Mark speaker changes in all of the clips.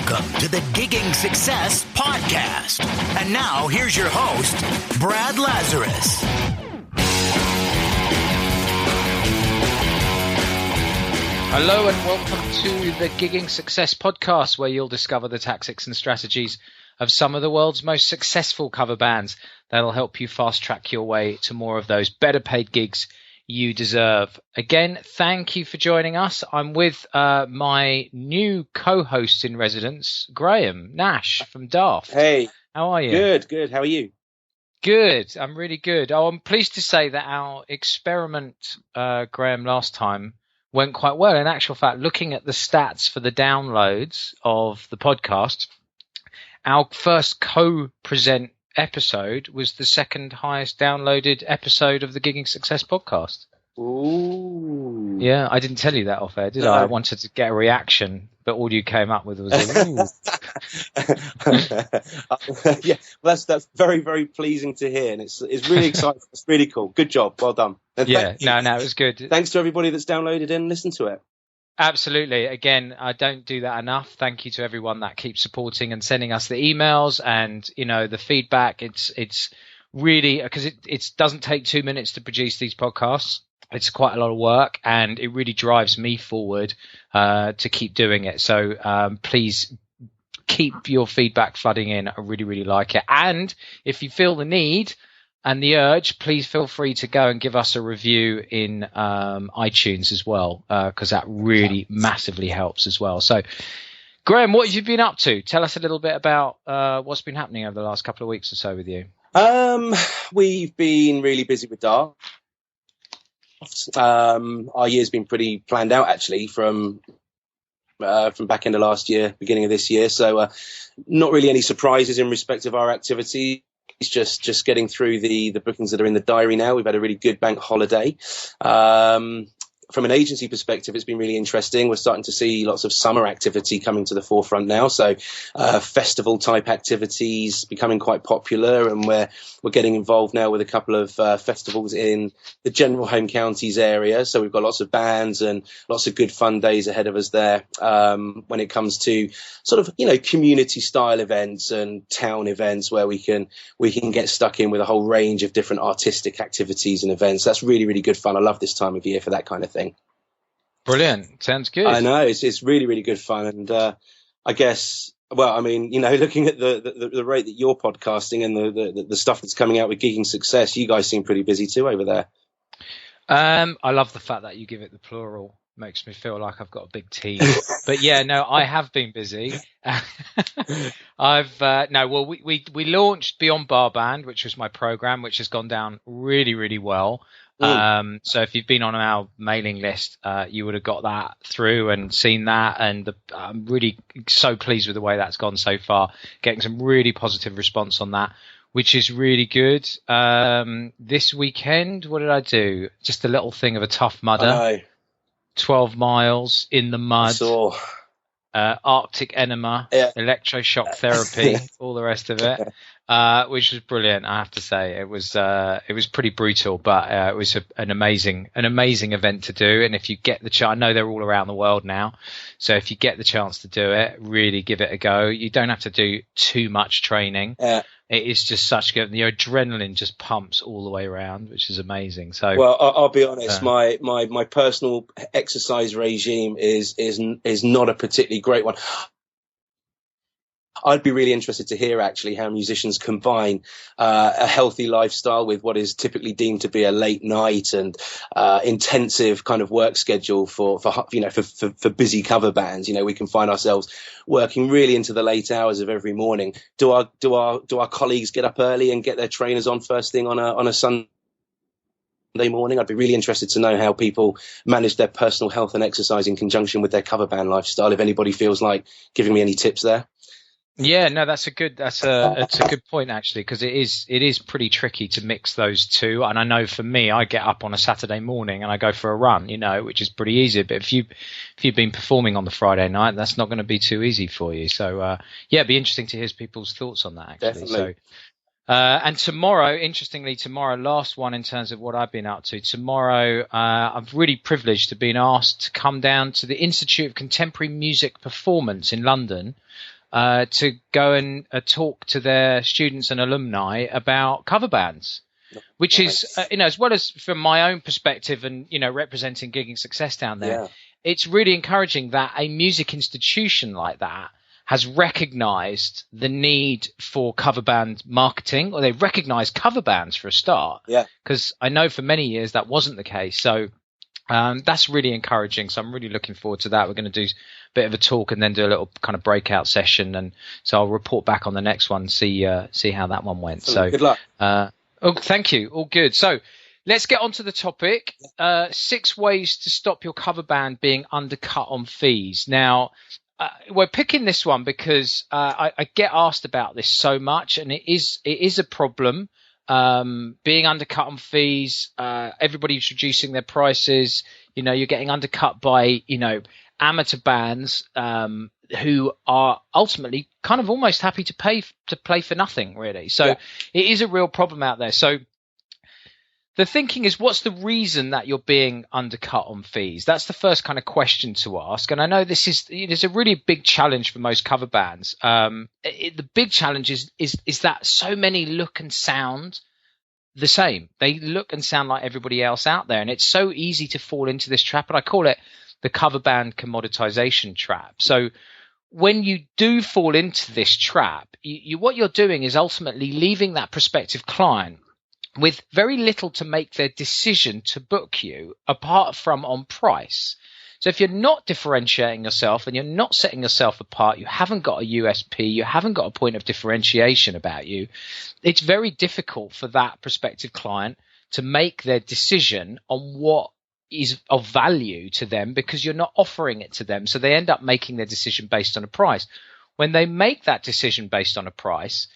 Speaker 1: Welcome to the Gigging Success Podcast. And now, here's your host, Brad Lazarus.
Speaker 2: Hello and welcome to the Gigging Success Podcast, where you'll discover the tactics and strategies of some of the world's most successful cover bands that'll help you fast track your way to more of those better paid gigs you deserve. Again, thank you for joining us. I'm with my new co-host in residence, Graham Nash from Daft.
Speaker 3: Hey.
Speaker 2: How are you?
Speaker 3: Good. How are you?
Speaker 2: Good. I'm really good. Oh, I'm pleased to say that our experiment, Graham, last time went quite well. In actual fact, looking at the stats for the downloads of the podcast, our first co-present episode was the second highest downloaded episode of the Gigging Success Podcast.
Speaker 3: Ooh.
Speaker 2: Yeah, I didn't tell you that off air, did
Speaker 3: No.
Speaker 2: I? I wanted to get a reaction, but all you came up with was
Speaker 3: Yeah, well, that's very, very pleasing to hear, and it's really exciting. It's really cool. Good job. Well done. And
Speaker 2: yeah, no, it was good.
Speaker 3: Thanks to everybody that's downloaded and listened to it.
Speaker 2: Absolutely. Again, I don't do that enough. Thank you to everyone that keeps supporting and sending us the emails and, you know, the feedback. It's really because it doesn't take 2 minutes to produce these podcasts. It's quite a lot of work, and it really drives me forward to keep doing it. So please keep your feedback flooding in. I really, really like it. And if you feel the need and the urge, please feel free to go and give us a review in iTunes as well, because that really massively helps as well. So, Graham, what have you been up to? Tell us a little bit about what's been happening over the last couple of weeks or so with you.
Speaker 3: We've been really busy with Daft. Our year's been pretty planned out, actually, from back end of last year, beginning of this year. So not really any surprises in respect of our activity. It's just getting through the bookings that are in the diary now. We've had a really good bank holiday. From an agency perspective, it's been really interesting. We're starting to see lots of summer activity coming to the forefront now. So festival type activities becoming quite popular, and we're getting involved now with a couple of festivals in the general home counties area. So we've got lots of bands and lots of good fun days ahead of us there when it comes to sort of, you know, community style events and town events where we can get stuck in with a whole range of different artistic activities and events. That's really, really good fun. I love this time of year for that kind of thing.
Speaker 2: Brilliant. Sounds good.
Speaker 3: I know, it's really, really good fun. And I guess, well, I mean, you know, looking at the rate that you're podcasting and the stuff that's coming out with Gigging Success, you guys seem pretty busy too over there.
Speaker 2: I love the fact that you give it the plural. Makes me feel like I've got a big team. But yeah, no, I have been busy. We launched Beyond Bar Band, which was my program, which has gone down really, really well. So if you've been on our mailing list, you would have got that through and seen that. And I'm really so pleased with the way that's gone so far, getting some really positive response on that, which is really good. This weekend, what did I do? Just a little thing of a Tough Mudder. 12 miles in the mud. Arctic enema, electroshock therapy, all the rest of it, which was brilliant. I have to say, it was pretty brutal, but it was an amazing event to do. And if you get the chance, I know they're all around the world now, so if you get the chance to do it, really give it a go. You don't have to do too much training. It is just such good. The adrenaline just pumps all the way around, which is amazing. So,
Speaker 3: well, I'll be honest. My personal exercise regime is not a particularly great one. I'd be really interested to hear actually how musicians combine a healthy lifestyle with what is typically deemed to be a late night and intensive kind of work schedule for busy cover bands. You know, we can find ourselves working really into the late hours of every morning. Do our colleagues get up early and get their trainers on first thing on a Sunday morning? I'd be really interested to know how people manage their personal health and exercise in conjunction with their cover band lifestyle. If anybody feels like giving me any tips there.
Speaker 2: Yeah, no, that's a good point actually, because it is pretty tricky to mix those two. And I know for me, I get up on a Saturday morning and I go for a run, you know, which is pretty easy. But if you've been performing on the Friday night, that's not going to be too easy for you. So yeah, it'd be interesting to hear people's thoughts on that actually.
Speaker 3: Definitely.
Speaker 2: And tomorrow, interestingly, last one in terms of what I've been up to. Tomorrow, I'm really privileged to be asked to come down to the Institute of Contemporary Music Performance in London to go and talk to their students and alumni about cover bands, which is, as well as from my own perspective and, representing Gigging Success down there, it's really encouraging that a music institution like that has recognized the need for cover band marketing, or they've recognized cover bands for a start.
Speaker 3: Yeah.
Speaker 2: Because I know for many years that wasn't the case. So that's really encouraging. So I'm really looking forward to that. We're going to do a bit of a talk and then do a little kind of breakout session. And so I'll report back on the next one, see how that one went. So
Speaker 3: good luck.
Speaker 2: Thank you. All good. So let's get on to the topic. 6 ways to stop your cover band being undercut on fees. Now, we're picking this one because I get asked about this so much, and it is a problem. Being undercut on fees, everybody's reducing their prices. You're getting undercut by amateur bands who are ultimately kind of almost happy to play for nothing, really. So it is a real problem out there. So the thinking is, what's the reason that you're being undercut on fees? That's the first kind of question to ask. And I know this is a really big challenge for most cover bands. The big challenge is that so many look and sound the same. They look and sound like everybody else out there. And it's so easy to fall into this trap. And I call it the cover band commoditization trap. So when you do fall into this trap, what you're doing is ultimately leaving that prospective client with very little to make their decision to book you apart from on price. So if you're not differentiating yourself and you're not setting yourself apart, you haven't got a USP, you haven't got a point of differentiation about you, it's very difficult for that prospective client to make their decision on what is of value to them because you're not offering it to them. So they end up making their decision based on a price. When they make that decision based on a price,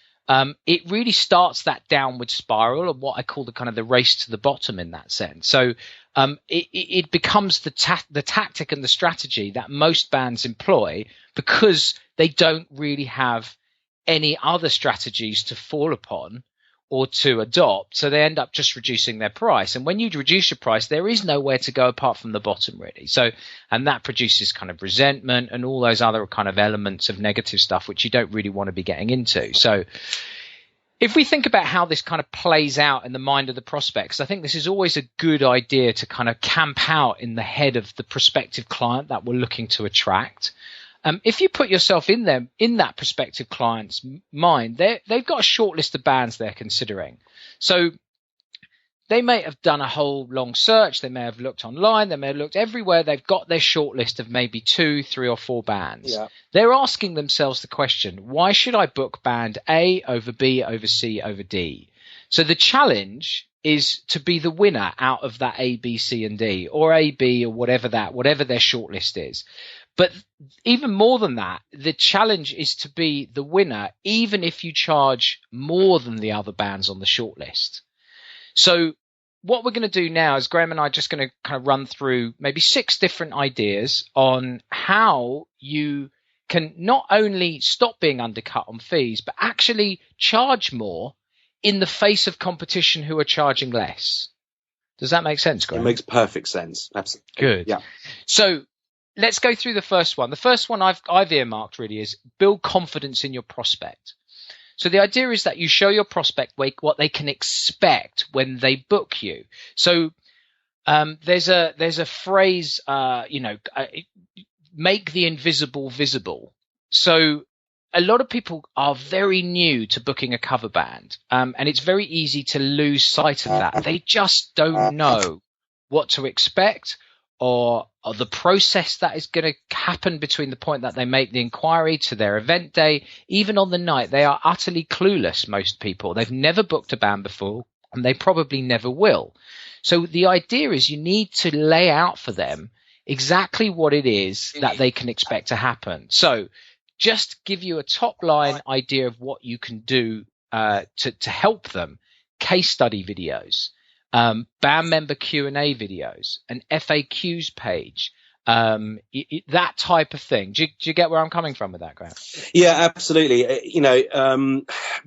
Speaker 2: it really starts that downward spiral of what I call the kind of the race to the bottom in that sense. So it becomes the tactic and the strategy that most bands employ because they don't really have any other strategies to fall upon or to adopt. So they end up just reducing their price. And when you reduce your price, there is nowhere to go apart from the bottom, really. So, and that produces kind of resentment and all those other kind of elements of negative stuff, which you don't really want to be getting into. So if we think about how this kind of plays out in the mind of the prospects, I think this is always a good idea to kind of camp out in the head of the prospective client that we're looking to attract. If you put yourself in that prospective client's mind, they've got a short list of bands they're considering. So they may have done a whole long search. They may have looked online. They may have looked everywhere. They've got their short list of maybe 2, 3 or 4 bands. Yeah. They're asking themselves the question, why should I book band A over B over C over D? So the challenge is to be the winner out of that A, B, C and D, or A, B, or whatever their short list is. But even more than that, the challenge is to be the winner, even if you charge more than the other bands on the shortlist. So what we're going to do now is Graham and I are just going to kind of run through maybe 6 different ideas on how you can not only stop being undercut on fees, but actually charge more in the face of competition who are charging less. Does that make sense, Graham?
Speaker 3: It makes perfect sense. Absolutely.
Speaker 2: Good.
Speaker 3: Yeah.
Speaker 2: So let's go through the first one. The first one I've earmarked really is build confidence in your prospect. So the idea is that you show your prospect what they can expect when they book you. So there's a phrase, make the invisible visible. So a lot of people are very new to booking a cover band, and it's very easy to lose sight of that. They just don't know what to expect or the process that is going to happen between the point that they make the inquiry to their event day. Even on the night, they are utterly clueless, most people. They've never booked a band before, and they probably never will. So the idea is you need to lay out for them exactly what it is that they can expect to happen. So just give you a top line idea of what you can do to help them. Case study videos, band member Q&A videos, an FAQs page, That type of thing. Do you get where I'm coming from with that, Graham?
Speaker 3: Yeah, absolutely.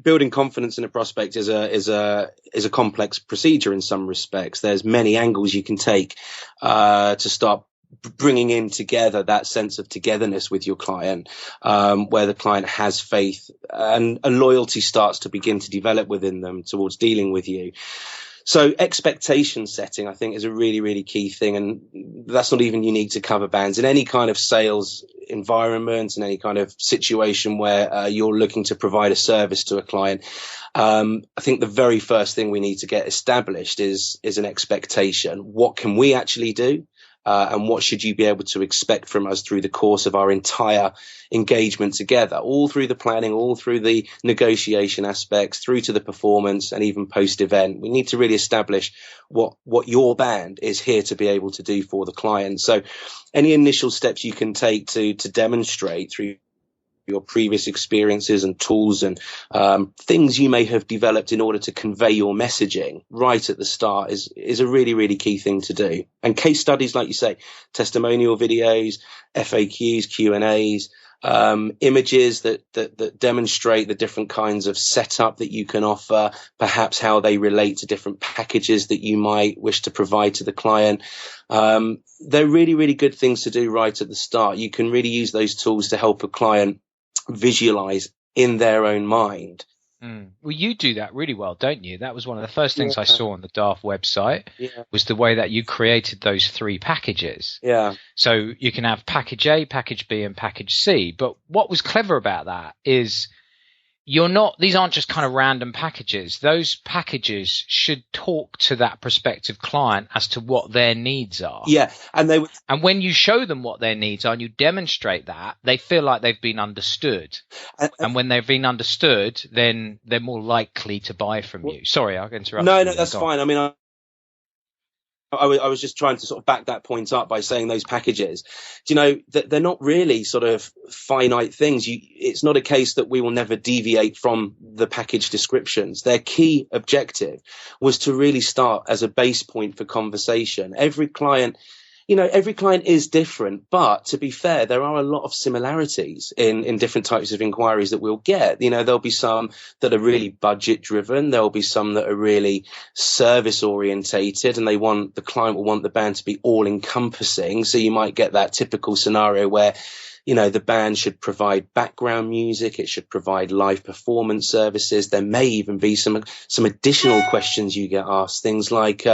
Speaker 3: Building confidence in a prospect is a complex procedure in some respects. There's many angles you can take to start bringing in together that sense of togetherness with your client, where the client has faith and a loyalty starts to begin to develop within them towards dealing with you. So expectation setting, I think, is a really, really key thing. And that's not even unique to cover bands. In any kind of sales environment, in any kind of situation where you're looking to provide a service to a client, I think the very first thing we need to get established is an expectation. What can we actually do? And what should you be able to expect from us through the course of our entire engagement together, all through the planning, all through the negotiation aspects, through to the performance and even post-event. We need to really establish what your band is here to be able to do for the client. So any initial steps you can take to demonstrate through your previous experiences and tools and things you may have developed in order to convey your messaging right at the start is a really, really key thing to do. And case studies, like you say, testimonial videos, FAQs, Q&As, images that demonstrate the different kinds of setup that you can offer, perhaps how they relate to different packages that you might wish to provide to the client. They're really, really good things to do right at the start. You can really use those tools to help a client visualize in their own mind.
Speaker 2: Well, you do that really well, don't you? That was one of the first things I saw on the DARF website, was the way that you created those 3 packages.
Speaker 3: Yeah.
Speaker 2: So you can have package A, package B, and package C. But what was clever about that is these aren't just kind of random packages. Those packages should talk to that prospective client as to what their needs are.
Speaker 3: Yeah. And
Speaker 2: when you show them what their needs are and you demonstrate that, they feel like they've been understood. And when they've been understood, then they're more likely to buy from you. Sorry, I'll interrupt.
Speaker 3: No, that's fine. I mean, I was just trying to sort of back that point up by saying those packages, that they're not really sort of finite things. It's not a case that we will never deviate from the package descriptions. Their key objective was to really start as a base point for conversation. Every client is different, but to be fair, there are a lot of similarities in different types of inquiries that we'll get. There'll be some that are really budget driven. There'll be some that are really service orientated, and the client will want the band to be all encompassing. So you might get that typical scenario where the band should provide background music. It should provide live performance services. There may even be some additional questions you get asked. Things like,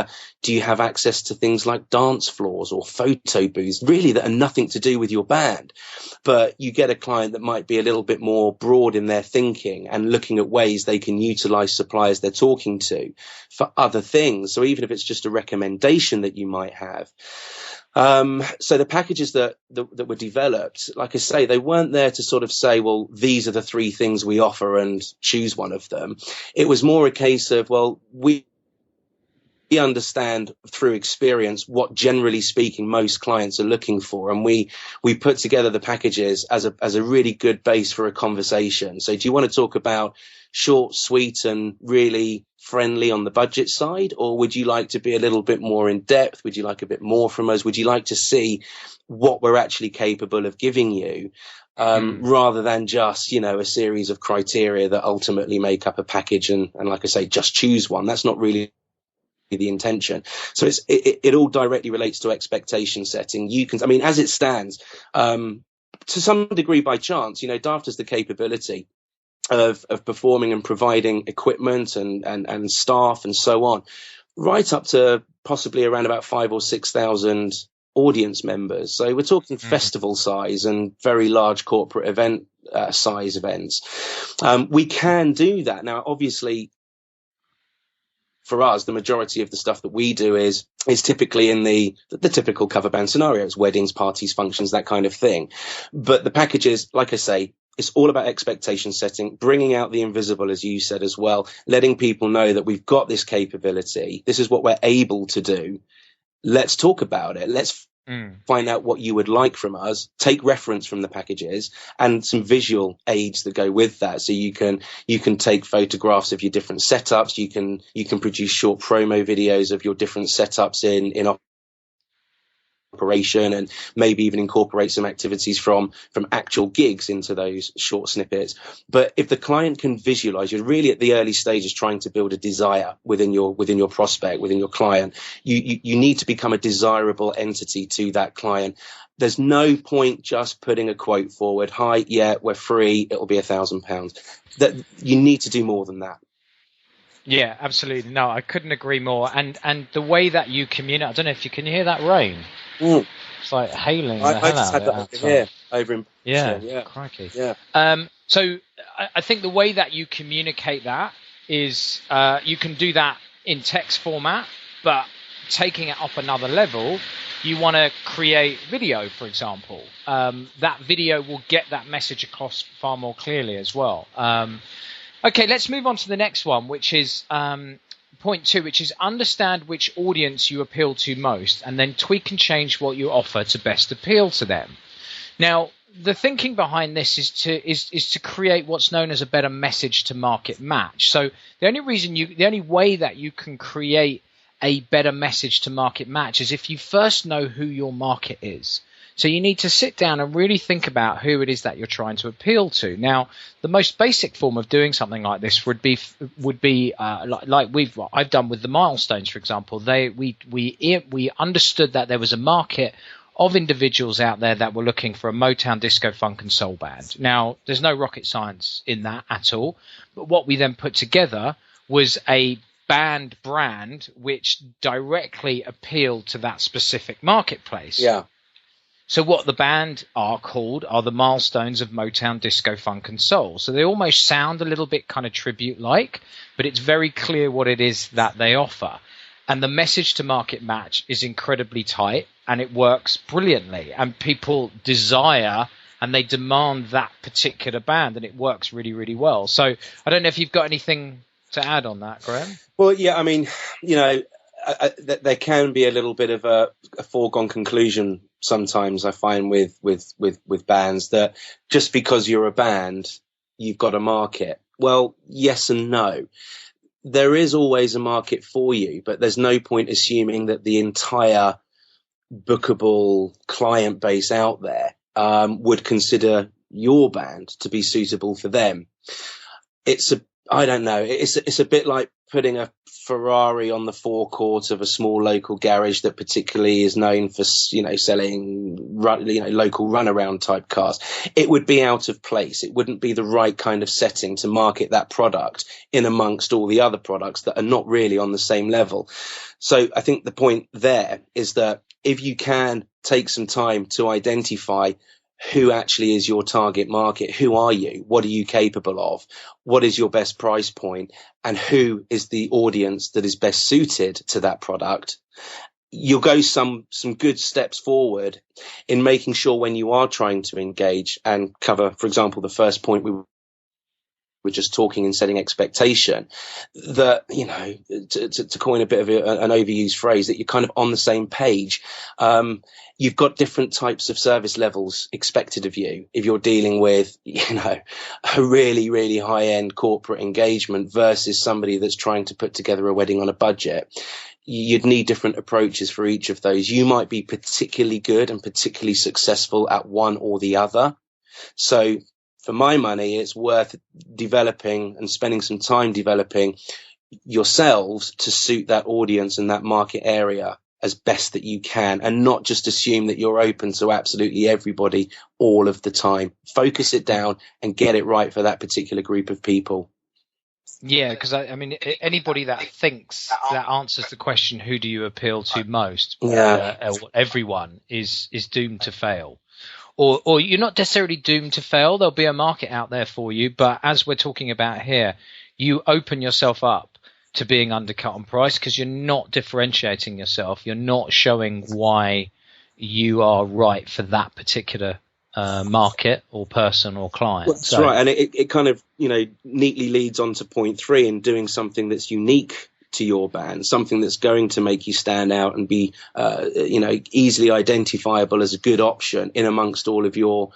Speaker 3: do you have access to things like dance floors or photo booths, really that are nothing to do with your band? But you get a client that might be a little bit more broad in their thinking and looking at ways they can utilize suppliers they're talking to for other things. So even if it's just a recommendation that you might have. So the packages that were developed, like I say, they weren't there to sort of say, well, these are the 3 things we offer and choose one of them. It was more a case of, well, we understand through experience what, generally speaking, most clients are looking for, and we put together the packages as a really good base for a conversation. So do you want to talk about short, sweet, and really friendly on the budget side, or would you like to be a little bit more in depth? Would you like a bit more from us? Would you like to see what we're actually capable of giving you, rather than just a series of criteria that ultimately make up a package and like I say, just choose one? That's not really the intention. So it all directly relates to expectation setting. As it stands, to some degree by chance, DARF has the capability of performing and providing equipment and staff and so on, right up to possibly around about 5,000 or 6,000 audience members. So we're talking festival size and very large corporate event size events. We can do that. Now, obviously, for us, the majority of the stuff that we do is typically in the typical cover band scenarios, weddings, parties, functions, that kind of thing. But the packages, like I say, it's all about expectation setting, bringing out the invisible, as you said as well, letting people know that we've got this capability. This is what we're able to do. Let's talk about it. Let's find out what you would like from us, take reference from the packages and some visual aids that go with that. So you can take photographs of your different setups. You can produce short promo videos of your different setups in operation, and maybe even incorporate some activities from actual gigs into those short snippets. But if the client can visualize, you're really at the early stages trying to build a desire within your prospect, within your client. You need to become a desirable entity to that client. There's no point just putting a quote forward. Hi, yeah, we're free. It'll be £1,000. That you need to do more than that.
Speaker 2: Yeah, absolutely. No, I couldn't agree more. And the way that you communicate, I don't know if you can hear that rain. It's like hailing the hell out of it.
Speaker 3: Over in
Speaker 2: yeah, crikey.
Speaker 3: Yeah.
Speaker 2: So I think the way that you communicate that is you can do that in text format, but taking it up another level, you want to create video, for example. That video will get that message across far more clearly as well. Okay, let's move on to the next one, which is point 2, which is understand which audience you appeal to most and then tweak and change what you offer to best appeal to them. Now, the thinking behind this is to create what's known as a better message to market match. So the only way that you can create a better message to market match is if you first know who your market is. So you need to sit down and really think about who it is that you're trying to appeal to. Now, the most basic form of doing something like this would be like I've done with the milestones, for example. We understood that there was a market of individuals out there that were looking for a Motown, disco, funk and soul band. Now, there's no rocket science in that at all. But what we then put together was a band brand which directly appealed to that specific marketplace.
Speaker 3: Yeah.
Speaker 2: So what the band are called are the Milestones of Motown, Disco, Funk and Soul. So they almost sound a little bit kind of tribute-like, but it's very clear what it is that they offer. And the message to market match is incredibly tight and it works brilliantly. And people desire and they demand that particular band and it works really, really well. So I don't know if you've got anything to add on that, Graham?
Speaker 3: Well, yeah, I mean, there can be a little bit of a foregone conclusion sometimes, I find, with bands, that just because you're a band, you've got a market. Well, yes and no. There is always a market for you, but there's no point assuming that the entire bookable client base out there would consider your band to be suitable for them. I don't know. It's a bit like putting a Ferrari on the forecourt of a small local garage that particularly is known for, selling, local runaround type cars. It would be out of place. It wouldn't be the right kind of setting to market that product in amongst all the other products that are not really on the same level. So I think the point there is that if you can take some time to identify who actually is your target market, who are you, what are you capable of, what is your best price point, and who is the audience that is best suited to that product, you'll go some good steps forward in making sure when you are trying to engage and cover, for example, the first point we were just talking and setting expectation, that, to coin a bit of an overused phrase, that you're kind of on the same page. You've got different types of service levels expected of you. If you're dealing with, a really, really high end corporate engagement versus somebody that's trying to put together a wedding on a budget, you'd need different approaches for each of those. You might be particularly good and particularly successful at one or the other. So for my money, it's worth developing and spending some time developing yourselves to suit that audience and that market area as best that you can, and not just assume that you're open to absolutely everybody all of the time. Focus it down and get it right for that particular group of people.
Speaker 2: Yeah, because I mean, anybody that thinks that answers the question, who do you appeal to most? Everyone is doomed to fail. Or you're not necessarily doomed to fail. There'll be a market out there for you. But as we're talking about here, you open yourself up to being undercut on price because you're not differentiating yourself. You're not showing why you are right for that particular market or person or client.
Speaker 3: Well, that's right. And it kind of, neatly leads on to point 3 in doing something that's unique to your band, something that's going to make you stand out and be, easily identifiable as a good option in amongst all of your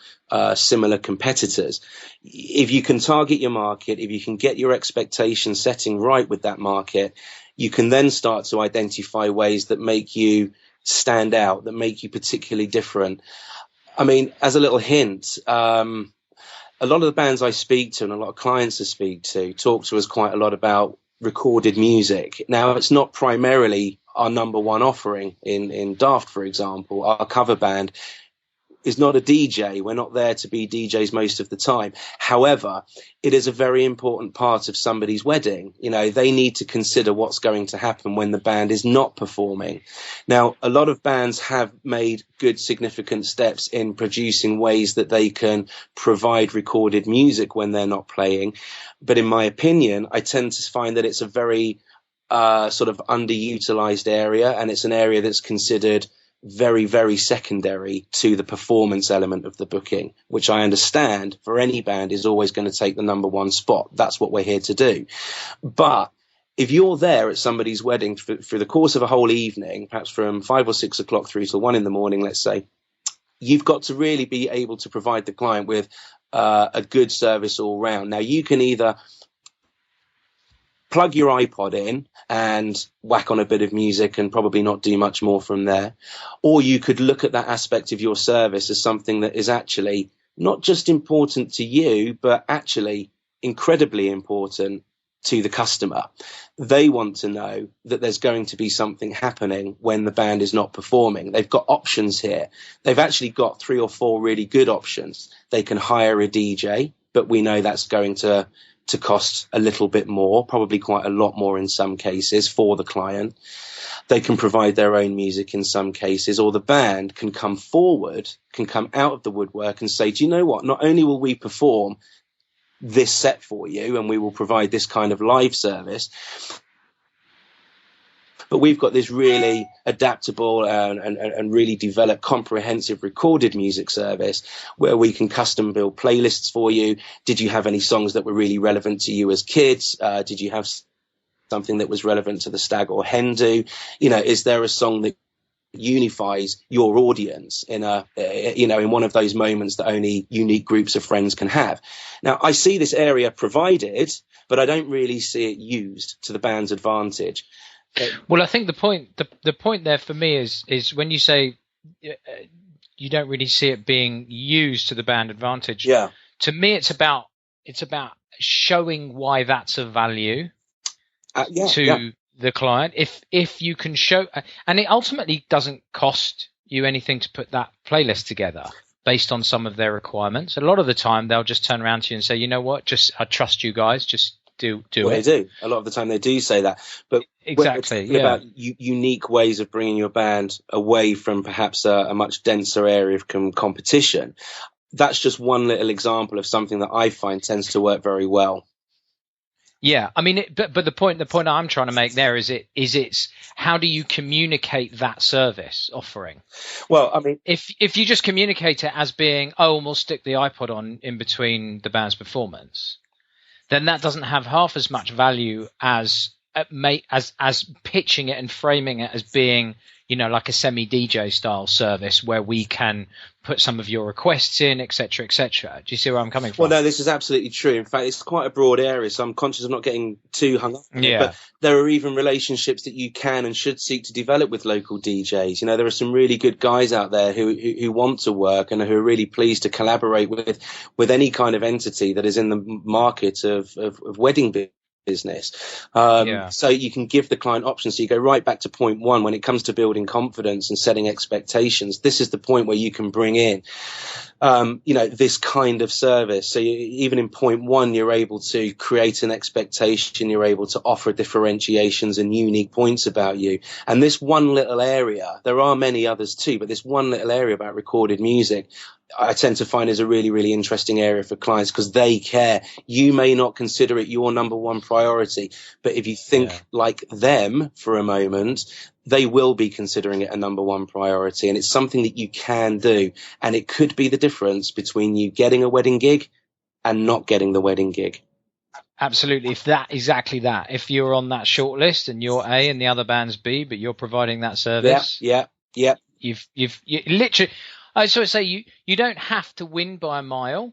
Speaker 3: similar competitors. If you can target your market, if you can get your expectation setting right with that market, you can then start to identify ways that make you stand out, that make you particularly different? I mean, as a little hint, a lot of the bands I speak to and a lot of clients I speak to talk to us quite a lot about recorded music. Now, it's not primarily our number one offering in Daft, for example. Our cover band is not a DJ. We're not there to be DJs most of the time. However, it is a very important part of somebody's wedding. You know, they need to consider what's going to happen when the band is not performing. Now, a lot of bands have made good, significant steps in producing ways that they can provide recorded music when they're not playing. But in my opinion, I tend to find that it's a very sort of underutilized area, and it's an area that's considered very, very secondary to the performance element of the booking, which I understand for any band is always going to take the number one spot. That's what we're here to do. But if you're there at somebody's wedding for the course of a whole evening, perhaps from 5 or 6 o'clock through to 1 in the morning, let's say, you've got to really be able to provide the client with a good service all round. Now, you can either plug your iPod in and whack on a bit of music and probably not do much more from there. Or you could look at that aspect of your service as something that is actually not just important to you, but actually incredibly important to the customer. They want to know that there's going to be something happening when the band is not performing. They've got options here. They've actually got 3 or 4 really good options. They can hire a DJ, but we know that's going to cost a little bit more, probably quite a lot more in some cases for the client. They can provide their own music in some cases, or the band can come forward, can come out of the woodwork and say, do you know what? Not only will we perform this set for you and we will provide this kind of live service, but we've got this really adaptable and really developed comprehensive recorded music service where we can custom build playlists for you. Did you have any songs that were really relevant to you as kids? Did you have something that was relevant to the stag or hen do? You know, is there a song that unifies your audience in in one of those moments that only unique groups of friends can have? Now, I see this area provided, but I don't really see it used to the band's advantage.
Speaker 2: Well, I think the point there for me is when you say you don't really see it being used to the band advantage.
Speaker 3: Yeah.
Speaker 2: To me, it's about showing why that's of value to the client. If you can show, and it ultimately doesn't cost you anything to put that playlist together based on some of their requirements. A lot of the time, they'll just turn around to you and say, you know what, I trust you guys, just do it.
Speaker 3: They do. A lot of the time they do say that. But
Speaker 2: exactly,
Speaker 3: about unique ways of bringing your band away from perhaps a much denser area of competition. That's just one little example of something that I find tends to work very well.
Speaker 2: Yeah, I mean, but the point I'm trying to make there is it's how do you communicate that service offering?
Speaker 3: Well, I mean,
Speaker 2: if you just communicate it as being, and we'll stick the iPod on in between the band's performance, then that doesn't have half as much value as pitching it and framing it as being, like a semi-DJ style service where we can put some of your requests in, et cetera, et cetera. Do you see where I'm coming from?
Speaker 3: Well, no, this is absolutely true. In fact, it's quite a broad area, so I'm conscious of not getting too hung up on it. But there are even relationships that you can and should seek to develop with local DJs. There are some really good guys out there who want to work and who are really pleased to collaborate with any kind of entity that is in the market of wedding business. So you can give the client options. So you go right back to point one when it comes to building confidence and setting expectations. This is the point where you can bring in this kind of service. So even in point one, you're able to create an expectation. You're able to offer differentiations and unique points about you. And this one little area, there are many others too, but this one little area about recorded music, I tend to find is a really, really interesting area for clients because they care. You may not consider it your number one priority, but if you think like them for a moment, they will be considering it a number one priority. And it's something that you can do. And it could be the difference between you getting a wedding gig and not getting the wedding gig.
Speaker 2: Absolutely. Exactly that. If you're on that short list and you're A and the other band's B, but you're providing that service.
Speaker 3: Yeah.
Speaker 2: You've literally, I sort of say you don't have to win by a mile,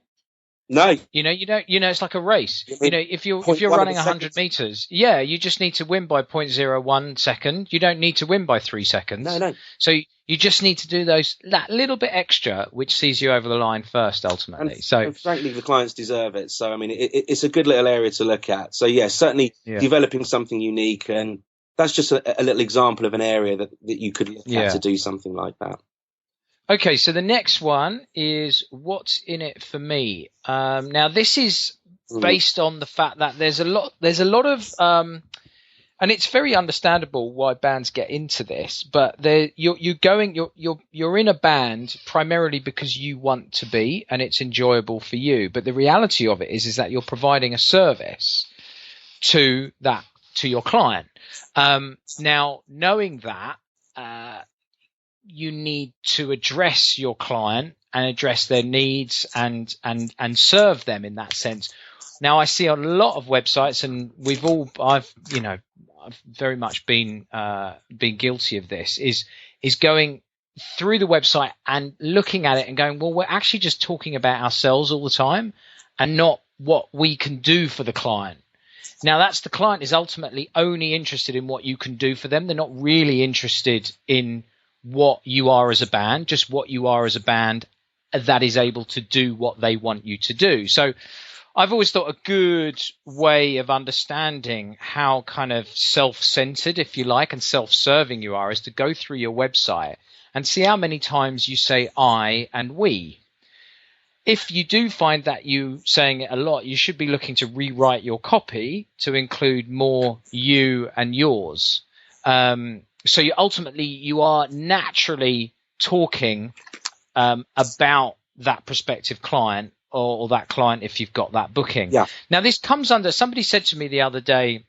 Speaker 3: No.
Speaker 2: It's like a race. If you're
Speaker 3: .1
Speaker 2: running
Speaker 3: of a
Speaker 2: 100
Speaker 3: second.
Speaker 2: meters, you just need to win by 0.01 second. You don't need to win by 3 seconds.
Speaker 3: No.
Speaker 2: So you just need to do that little bit extra, which sees you over the line first, ultimately.
Speaker 3: And frankly, the clients deserve it. So, I mean, it's a good little area to look at. So, yeah, certainly developing something unique. And that's just a little example of an area that you could look at to do something like that.
Speaker 2: Okay, so the next one is what's in it for me. Now, this is based on the fact that there's a lot of, and it's very understandable why bands get into this. But you're in a band primarily because you want to be, and it's enjoyable for you. But the reality of it is that you're providing a service to your client. Now, knowing that. You need to address your client and address their needs and serve them in that sense. Now, I see a lot of websites, and I've very much been guilty of this. Is going through the website and looking at it and going, well, we're actually just talking about ourselves all the time, and not what we can do for the client. Now, the client is ultimately only interested in what you can do for them. They're not really interested in what you are as a band, just what you are as a band that is able to do what they want you to do. So I've always thought a good way of understanding how kind of self-centered, if you like, and self-serving you are is to go through your website and see how many times you say I and we. If you do find that you saying it a lot, you should be looking to rewrite your copy to include more you and yours. So you are naturally talking about that prospective client or that client if you've got that booking.
Speaker 3: Yeah.
Speaker 2: Now, this comes under – somebody said to me the other day,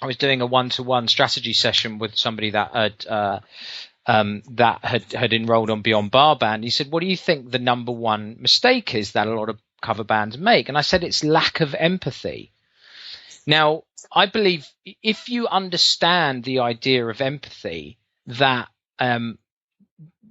Speaker 2: I was doing a one-to-one strategy session with somebody that had enrolled on Beyond Bar Band. He said, what do you think the number one mistake is that a lot of cover bands make? And I said it's lack of empathy. Now, I believe if you understand the idea of empathy, that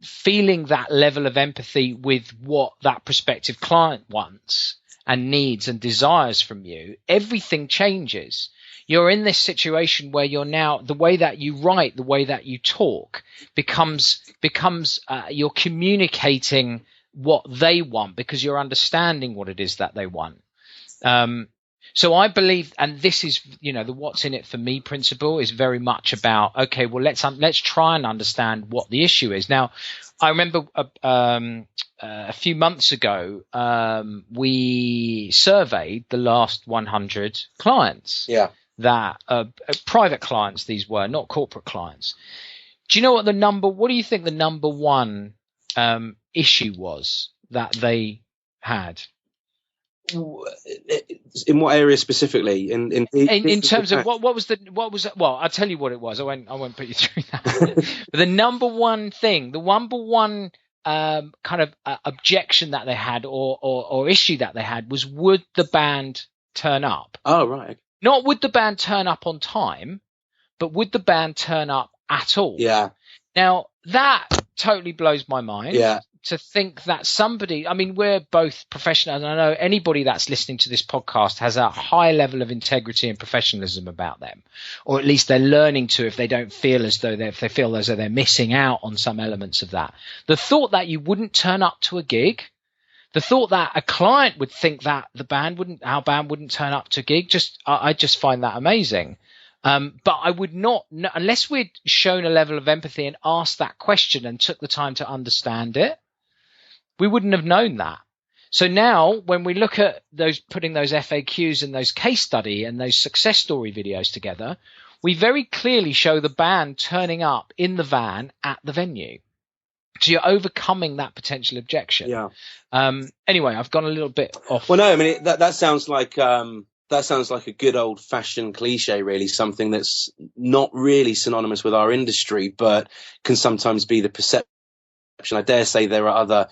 Speaker 2: feeling that level of empathy with what that prospective client wants and needs and desires from you, everything changes. You're in this situation where you're now, the way that you write, the way that you talk becomes you're communicating what they want because you're understanding what it is that they want. So I believe, and this is, the what's in it for me principle is very much about, okay, well, let's try and understand what the issue is. Now, I remember a few months ago, we surveyed the last 100 clients.
Speaker 3: Yeah.
Speaker 2: That private clients these were, not corporate clients. Do you know what do you think the number one issue was that they had?
Speaker 3: In what area specifically? In
Speaker 2: terms of what was well, I'll tell you what it was. I won't put you through that. But the number one thing, the number one kind of objection that they had or issue that they had was, would the band turn up?
Speaker 3: Oh, right.
Speaker 2: Not would the band turn up on time, but would the band turn up at all?
Speaker 3: Yeah.
Speaker 2: Now, that totally blows my mind.
Speaker 3: Yeah.
Speaker 2: To think that somebody, I mean, we're both professionals, and I know anybody that's listening to this podcast has a high level of integrity and professionalism about them, or at least they're learning to, if they don't feel as though they're missing out on some elements of that. The thought that you wouldn't turn up to a gig, the thought that a client would think that our band wouldn't turn up to a gig, I just find that amazing. But I would not, unless we'd shown a level of empathy and asked that question and took the time to understand it, we wouldn't have known that. So now when we look at putting those FAQs and those case study and those success story videos together, we very clearly show the band turning up in the van at the venue. So you're overcoming that potential objection.
Speaker 3: Yeah.
Speaker 2: Anyway, I've gone a little bit off.
Speaker 3: Well, no, I mean, that sounds like a good old fashioned cliche, really, something that's not really synonymous with our industry, but can sometimes be the perception. I dare say there are other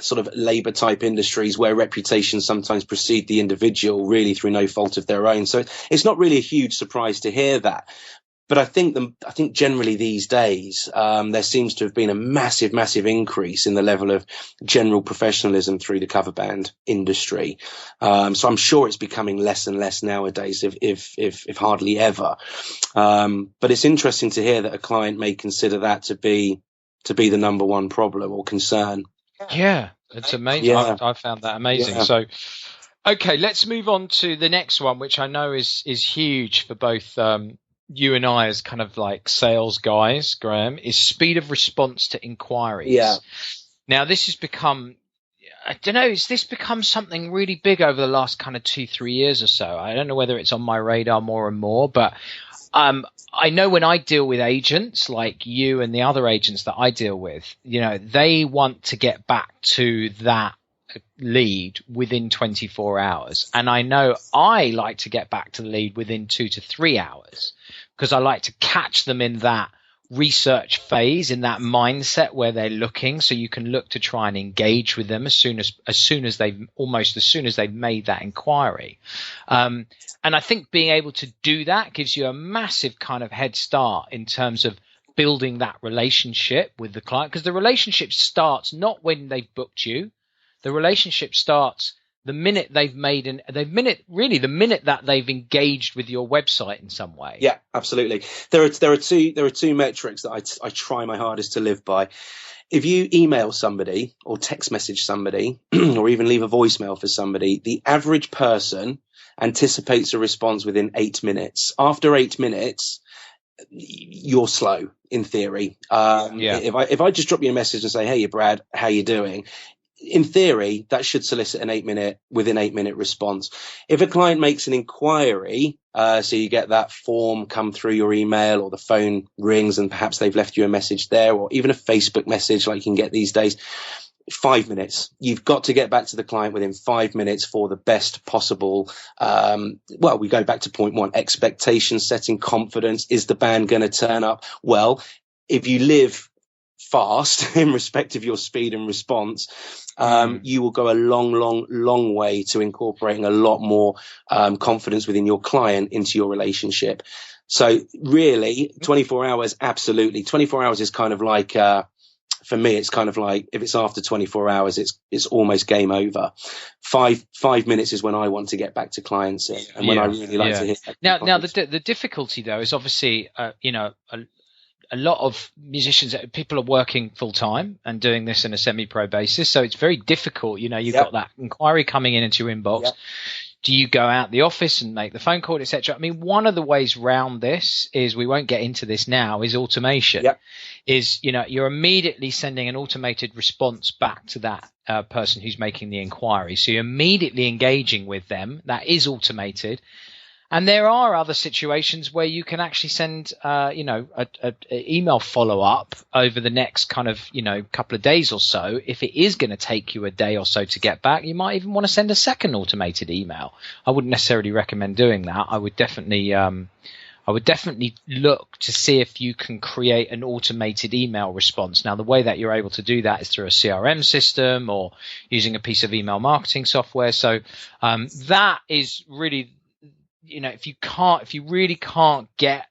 Speaker 3: sort of labor type industries where reputation sometimes precede the individual, really through no fault of their own. So it's not really a huge surprise to hear that. But I think generally these days, there seems to have been a massive increase in the level of general professionalism through the cover band industry. So I'm sure it's becoming less and less nowadays, if hardly ever. But it's interesting to hear that a client may consider that to be the number one problem or concern.
Speaker 2: Yeah, it's amazing.
Speaker 3: Yeah.
Speaker 2: I found that amazing.
Speaker 3: Yeah.
Speaker 2: So, okay, let's move on to the next one, which I know is huge for both you and I as kind of like sales guys, Graham, is speed of response to inquiries.
Speaker 3: Yeah.
Speaker 2: Now, this has become, I don't know, has this become something really big over the last kind of 2-3 years or so? I don't know whether it's on my radar more and more, but I know when I deal with agents like you and the other agents that I deal with, you know, they want to get back to that lead within 24 hours. And I know I like to get back to the lead within 2 to 3 hours because I like to catch them in that research phase, in that mindset where they're looking, so you can look to try and engage with them as soon as they've made that inquiry. And I think being able to do that gives you a massive kind of head start in terms of building that relationship with the client, because the relationship starts not when they've booked you. The relationship starts the minute the minute that they've engaged with your website in some way.
Speaker 3: Yeah, absolutely. There are two metrics that I try my hardest to live by. If you email somebody or text message somebody or even leave a voicemail for somebody, the average person anticipates a response within 8 minutes. After 8 minutes, you're slow in theory. If I just drop you a message and say, "Hey, Brad, how you doing?" In theory, that should solicit within 8 minute response. If a client makes an inquiry, so you get that form come through your email or the phone rings and perhaps they've left you a message there, or even a Facebook message like you can get these days, 5 minutes. You've got to get back to the client within 5 minutes for the best possible. We go back to point one, expectation setting, confidence. Is the band going to turn up? Well, if you live fast in respect of your speed and response, you will go a long way to incorporating a lot more confidence within your client into your relationship. So really 24 hours, absolutely. 24 hours is kind of like, for me, it's kind of like if it's after 24 hours, it's almost game over. 5 minutes is when I want to get back to clients and when I really like to hear.
Speaker 2: Now the difficulty though is obviously, a lot of musicians, people are working full time and doing this on a semi-pro basis. So it's very difficult. You know, you've got that inquiry coming into your inbox. Yep. Do you go out the office and make the phone call, etc.? I mean, one of the ways round this is, we won't get into this now, is automation. Yep. Is, you know, you're immediately sending an automated response back to that person who's making the inquiry. So you're immediately engaging with them. That is automated. And there are other situations where you can actually send, a email follow up over the next kind of, couple of days or so. If it is going to take you a day or so to get back, you might even want to send a second automated email. I wouldn't necessarily recommend doing that. I would definitely look to see if you can create an automated email response. Now, the way that you're able to do that is through a CRM system or using a piece of email marketing software. So, that is really, if you really can't get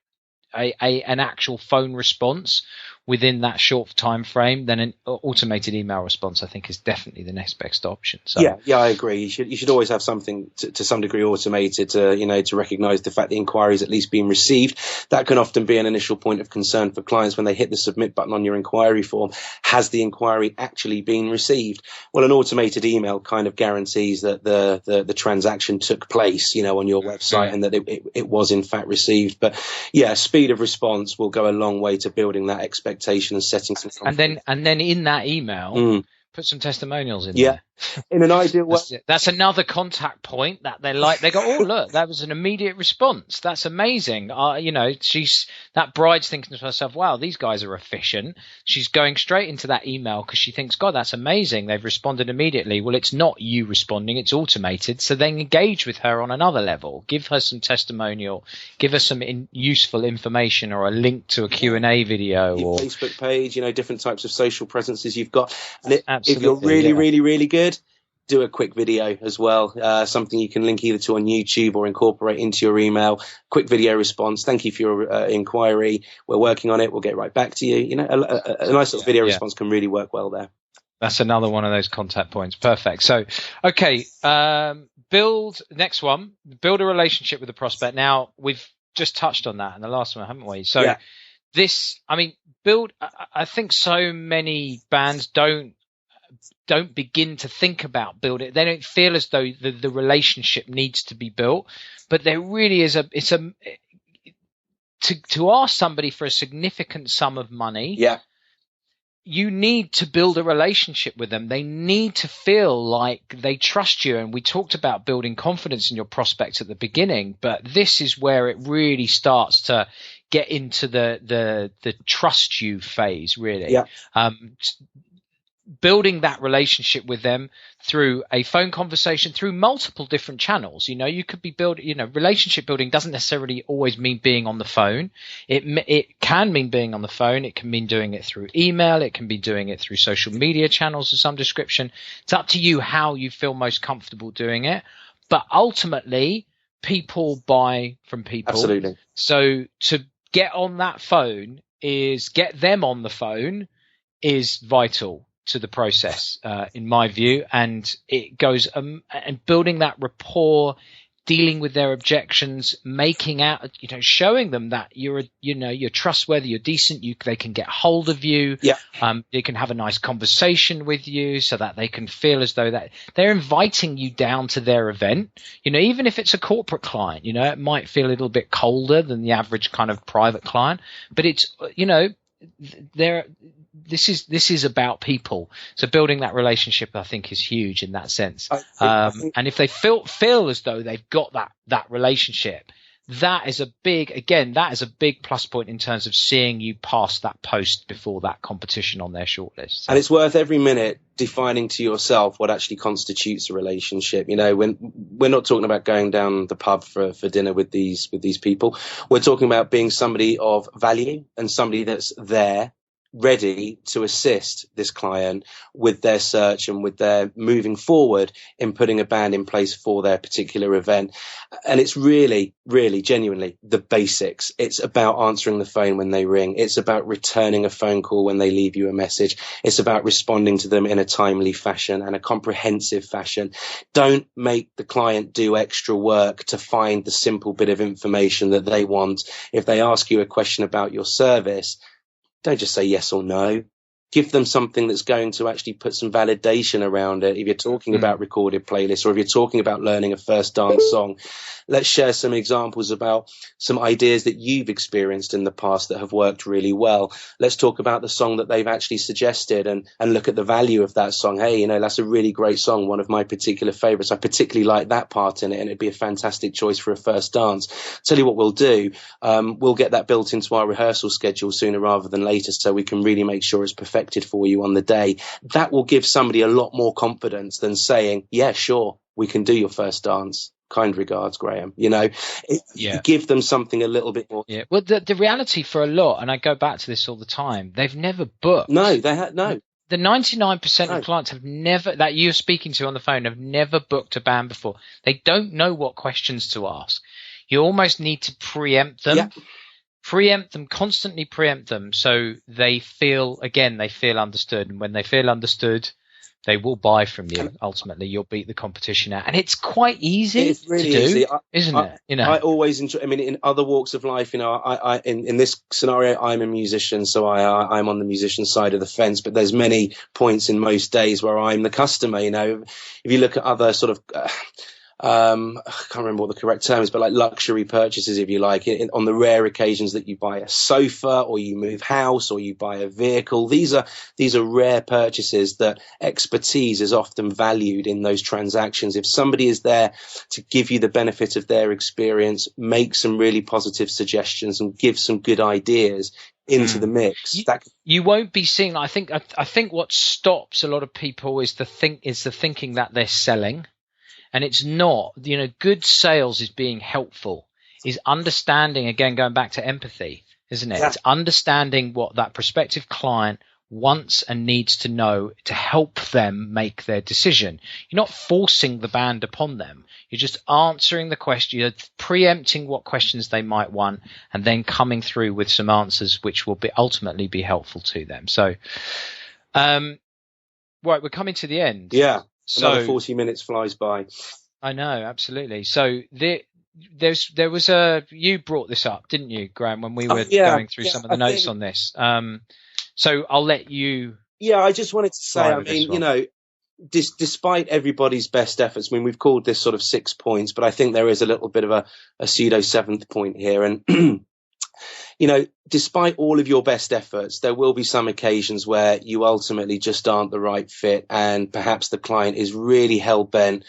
Speaker 2: an actual phone response within that short time frame, then an automated email response, I think, is definitely the next best option. So
Speaker 3: yeah, I agree. You should always have something to some degree automated to recognise the fact the inquiry is at least being received. That can often be an initial point of concern for clients when they hit the submit button on your inquiry form. Has the inquiry actually been received? Well, an automated email kind of guarantees that the transaction took place, on your website, and that it was in fact received. But yeah, speed of response will go a long way to building that expectation and setting some confidence.
Speaker 2: And then in that email, put some testimonials in there.
Speaker 3: In an ideal way.
Speaker 2: That's another contact point that they go, oh, look, that was an immediate response. That's amazing. That bride's thinking to herself, wow, these guys are efficient. She's going straight into that email because she thinks, God, that's amazing. They've responded immediately. Well, it's not you responding. It's automated. So then engage with her on another level. Give her some testimonial. Give her some useful information or a link to a Q&A video.
Speaker 3: Your
Speaker 2: or
Speaker 3: Facebook page, different types of social presences you've got. And if you're really good, do a quick video as well, something you can link either to on YouTube or incorporate into your email. Quick video response. Thank you for your inquiry. We're working on it. We'll get right back to you. You know, a nice little video response can really work well there.
Speaker 2: That's another one of those contact points. Perfect. So, okay, next one, build a relationship with the prospect. Now, we've just touched on that in the last one, haven't we? So I think so many bands don't begin to think about building. They don't feel as though the relationship needs to be built, but there really is to ask somebody for a significant sum of money.
Speaker 3: Yeah.
Speaker 2: You need to build a relationship with them. They need to feel like they trust you. And we talked about building confidence in your prospects at the beginning, but this is where it really starts to get into the trust you phase, really. Yeah. Building that relationship with them through a phone conversation, through multiple different channels. You know, you could be relationship building doesn't necessarily always mean being on the phone. It can mean being on the phone. It can mean doing it through email. It can be doing it through social media channels of some description. It's up to you how you feel most comfortable doing it. But ultimately, people buy from people.
Speaker 3: Absolutely.
Speaker 2: So to get on that phone get them on the phone is vital to the process, in my view, and it goes and building that rapport, dealing with their objections, making out, showing them that you're trustworthy, you're decent, they can get hold of you, they can have a nice conversation with you, so that they can feel as though that they're inviting you down to their event. Even if it's a corporate client, it might feel a little bit colder than the average kind of private client, but it's this is about people. So building that relationship, I think, is huge in that sense. And if they feel as though they've got that relationship, that is a big plus point in terms of seeing you pass that post before that competition on their shortlist. So.
Speaker 3: And it's worth every minute defining to yourself what actually constitutes a relationship. When we're not talking about going down the pub for dinner with these people, we're talking about being somebody of value and somebody that's there, ready to assist this client with their search and with their moving forward in putting a band in place for their particular event. And it's really, really genuinely the basics. It's about answering the phone when they ring. It's about returning a phone call when they leave you a message. It's about responding to them in a timely fashion and a comprehensive fashion. Don't make the client do extra work to find the simple bit of information that they want. If they ask you a question about your service, don't just say yes or no. Give them something that's going to actually put some validation around it. If you're talking about recorded playlists, or if you're talking about learning a first dance song, let's share some examples about some ideas that you've experienced in the past that have worked really well. Let's talk about the song that they've actually suggested and look at the value of that song. Hey, that's a really great song, one of my particular favorites. I particularly like that part in it, and it'd be a fantastic choice for a first dance. Tell you what we'll do. We'll get that built into our rehearsal schedule sooner rather than later, so we can really make sure it's perfected for you on the day. That will give somebody a lot more confidence than saying, yeah, sure, we can do your first dance. Kind regards, Graham. Give them something a little bit more.
Speaker 2: Yeah. Well, the reality for a lot, and I go back to this all the time, they've never booked.
Speaker 3: No, they had no.
Speaker 2: The 99% of clients have never, that you're speaking to on the phone, have never booked a band before. They don't know what questions to ask. You almost need to preempt them. Yeah. Constantly preempt them, so they feel understood. And when they feel understood, they will buy from you. Ultimately, you'll beat the competition out. And it's quite easy
Speaker 3: it's really
Speaker 2: to do,
Speaker 3: easy.
Speaker 2: isn't it?
Speaker 3: I always enjoy, in other walks of life, I in this scenario, I'm a musician, so I'm on the musician side of the fence, but there's many points in most days where I'm the customer. If you look at other sort of, I can't remember what the correct term is, but like luxury purchases, if you like, on the rare occasions that you buy a sofa or you move house or you buy a vehicle, these are rare purchases that expertise is often valued in those transactions. If somebody is there to give you the benefit of their experience, make some really positive suggestions and give some good ideas into the mix,
Speaker 2: you won't be seeing. I think what stops a lot of people is the thinking that they're selling. And it's not, good sales is being helpful, is understanding, again, going back to empathy, isn't it? Yeah. It's understanding what that prospective client wants and needs to know to help them make their decision. You're not forcing the band upon them. You're just answering the question, you're preempting what questions they might want, and then coming through with some answers which will ultimately be helpful to them. So, right, we're coming to the end.
Speaker 3: Yeah, another
Speaker 2: so
Speaker 3: 40 minutes flies by.
Speaker 2: I know, absolutely. So there was you brought this up, didn't you, Graham, when we were going through some of the notes on this. So I'll let you.
Speaker 3: Yeah, I just wanted to say, I mean, you know, despite everybody's best efforts, I mean, we've called this sort of 6 points, but I think there is a little bit of a pseudo 7th point here. And, you know, despite all of your best efforts, there will be some occasions where you ultimately just aren't the right fit. And perhaps the client is really hell-bent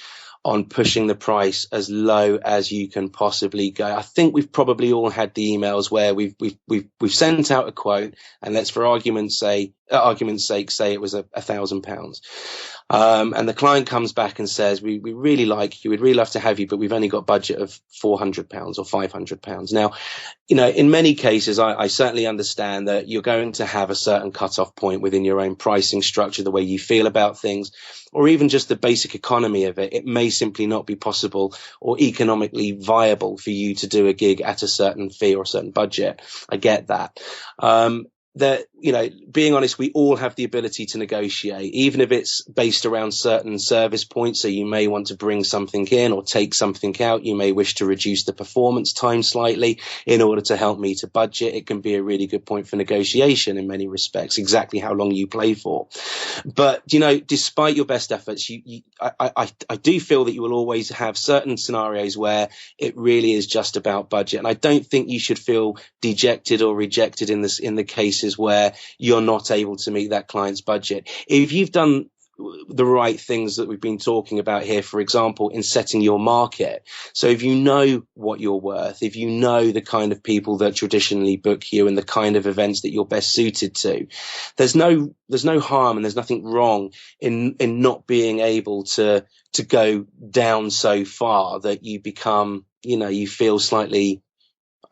Speaker 3: on pushing the price as low as you can possibly go. I think we've probably all had the emails where we've sent out a quote, and let's for argument's sake say it was £1,000. And the client comes back and says, we really like you, we'd really love to have you, but we've only got budget of £400 or £500. Now, you know, in many cases, I certainly understand that you're going to have a certain cutoff point within your own pricing structure, the way you feel about things, or even just the basic economy of it. It may simply not be possible or economically viable for you to do a gig at a certain fee or a certain budget. I get that. That, you know, being honest, we all have the ability to negotiate, even if it's based around certain service points. So you may want to bring something in or take something out. You may wish to reduce the performance time slightly in order to help meet a budget. It can be a really good point for negotiation in many respects, exactly how long you play for. But, you know, despite your best efforts, I do feel that you will always have certain scenarios where it really is just about budget. And I don't think you should feel dejected or rejected in the cases where you're not able to meet that client's budget. If you've done the right things that we've been talking about here, for example, in setting your market. So if you know what you're worth, if you know the kind of people that traditionally book you and the kind of events that you're best suited to, there's no harm and there's nothing wrong in not being able to go down so far that you become, you know, you feel slightly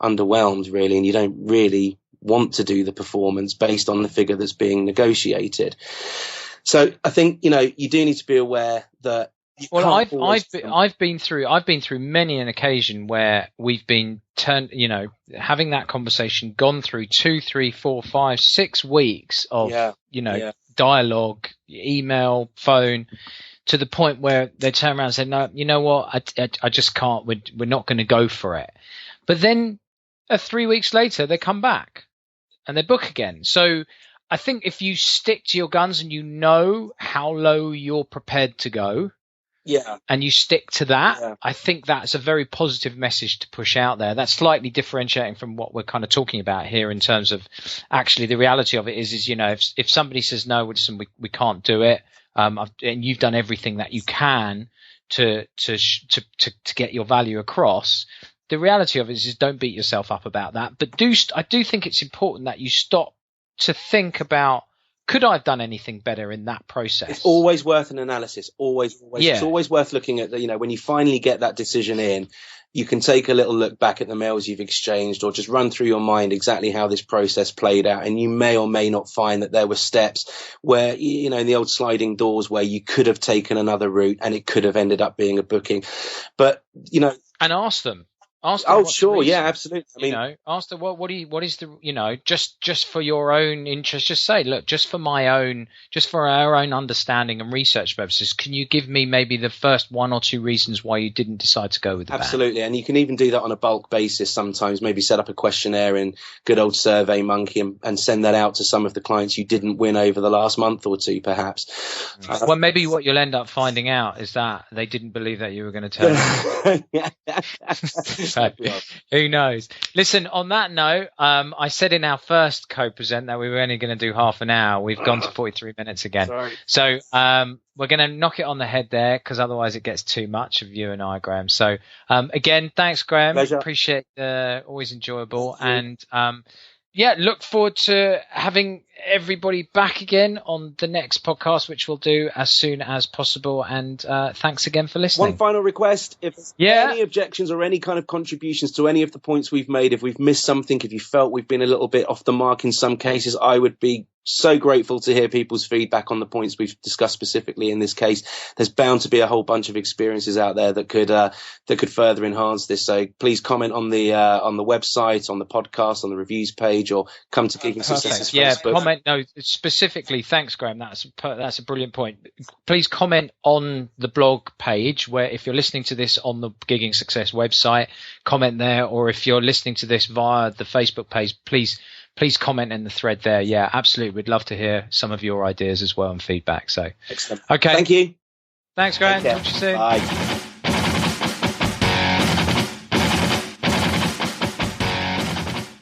Speaker 3: underwhelmed really, and you don't really want to do the performance based on the figure that's being negotiated. So I think, you know, you do need to be aware that.
Speaker 2: I've been through many an occasion where we've been having that conversation, gone through 2, 3, 4, 5, 6 weeks of dialogue, email, phone, to the point where they turn around and say, no, you know what, I just can't. We're not going to go for it. But then 3 weeks later, they come back and they book again. So I think if you stick to your guns and you know how low you're prepared to go, and you stick to that, I think that's a very positive message to push out there. That's slightly differentiating from what we're kind of talking about here in terms of actually the reality of it is you know, if somebody says, no, listen, we can't do it, and you've done everything that you can to get your value across, the reality of it is don't beat yourself up about that. But I do think it's important that you stop to think about, could I have done anything better in that process?
Speaker 3: It's always worth an analysis. Always. Yeah. It's always worth looking at you know, when you finally get that decision in, you can take a little look back at the mails you've exchanged or just run through your mind exactly how this process played out. And you may or may not find that there were steps where, you know, in the old sliding doors where you could have taken another route and it could have ended up being a booking. But, you know.
Speaker 2: And ask them.
Speaker 3: Oh, sure. Yeah, absolutely. I mean,
Speaker 2: you know, ask them, what is the, you know, just for your own interest, just say, look, just for our own understanding and research purposes, can you give me maybe the first 1 or 2 reasons why you didn't decide to go with the
Speaker 3: Absolutely. Band? And you can even do that on a bulk basis sometimes, maybe set up a questionnaire in good old Survey Monkey and send that out to some of the clients you didn't win over the last month or two, perhaps.
Speaker 2: Well, maybe what you'll end up finding out is that they didn't believe that you were going to tell them. Who knows? Listen, on that note, I said in our first co-present that we were only going to do half an hour. We've gone to 43 minutes again.
Speaker 3: Sorry.
Speaker 2: So we're going to knock it on the head there because otherwise it gets too much of you and I, Graham. So again, thanks, Graham.
Speaker 3: Pleasure.
Speaker 2: Appreciate always enjoyable. And look forward to having everybody back again on the next podcast, which we'll do as soon as possible. And thanks again for listening.
Speaker 3: One final request. If any objections or any kind of contributions to any of the points we've made, if we've missed something, if you felt we've been a little bit off the mark in some cases, I would be so grateful to hear people's feedback on the points we've discussed specifically in this case. There's bound to be a whole bunch of experiences out there that could further enhance this. So please comment on the website, on the podcast, on the reviews page, or come to Gigging Success's Facebook.
Speaker 2: Comment. No, specifically, thanks, Graham. That's a brilliant point. Please comment on the blog page, where if you're listening to this on the Gigging Success website, comment there, or if you're listening to this via the Facebook page, please comment in the thread there. Yeah, absolutely. We'd love to hear some of your ideas as well and feedback. So,
Speaker 3: excellent.
Speaker 2: Okay.
Speaker 3: Thank you.
Speaker 2: Thanks, Graham. Talk to you soon.
Speaker 3: Bye.